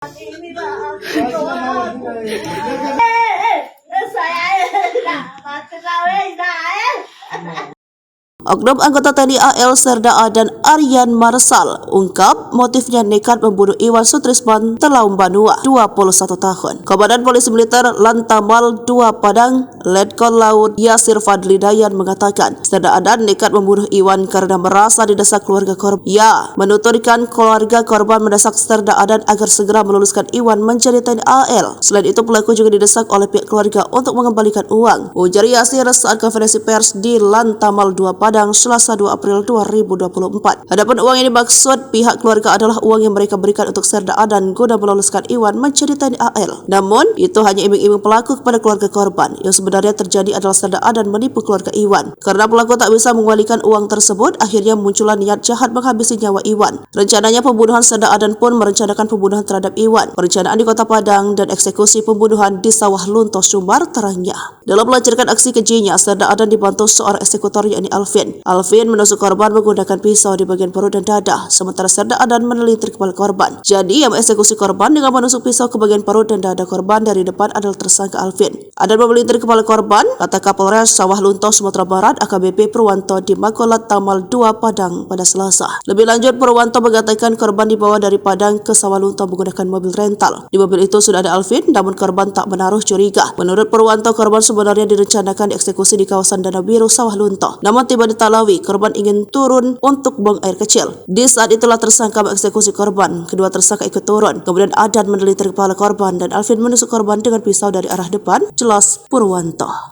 Ini bang, saya mati Oknum anggota TNI AL Serda A dan Aryan Marsal ungkap motifnya nekat membunuh Iwan Sutrisman Telaum Banua, 21 tahun. Komandan Polisi Militer Lantamal 2 Padang, Letkol Laut Yasir Fadli Dayan mengatakan Serda A dan nekat membunuh Iwan karena merasa didesak keluarga korban. Ia menuturkan keluarga korban mendesak Serda A dan agar segera meluluskan Iwan menjadi TNI AL. Selain itu pelaku juga didesak oleh pihak keluarga untuk mengembalikan uang. Ujar Yasir saat konferensi pers di Lantamal 2 Padang Selasa 2 April 2024. Adapun uang yang dimaksud pihak keluarga adalah uang yang mereka berikan untuk Serda A dan guna meloluskan Iwan menjadi TNI AL. Namun, itu hanya iming-iming pelaku kepada keluarga korban. Yang sebenarnya terjadi adalah Serda A dan menipu keluarga Iwan. Karena pelaku tak bisa mengembalikan uang tersebut, akhirnya muncullah niat jahat menghabisi nyawa Iwan. Rencananya pembunuhan Serda A dan pun merencanakan pembunuhan terhadap Iwan. Perencanaan di Kota Padang dan eksekusi pembunuhan di Sawah Lunto Sumbar terangnya. Dalam melancarkan aksi kejinya, Serda A dan dibantu seorang eksekutor yakni Alvin menusuk korban menggunakan pisau di bagian perut dan dada, sementara Serda A dan menelintir kepala korban. Jadi, yang mengeksekusi korban dengan menusuk pisau ke bagian perut dan dada korban dari depan adalah tersangka Alvin. Adan memelintir kepala korban, kata Kapolres Sawah Lunto Sumatera Barat AKBP Purwanto di Makolat Tamal 2 Padang pada Selasa. Lebih lanjut, Purwanto mengatakan korban dibawa dari Padang ke Sawah Lunto menggunakan mobil rental. Di mobil itu sudah ada Alvin, namun korban tak menaruh curiga. Menurut Purwanto, korban sebenarnya direncanakan dieksekusi di kawasan Danau Biru Sawah Lunto. Namun tiba di Talawi, korban ingin turun untuk buang air kecil. Di saat itulah tersangka mengeksekusi korban. Kedua tersangka ikut turun. Kemudian Adan menelintir kepala korban dan Alvin menusuk korban dengan pisau dari arah depan, jelas Purwanto.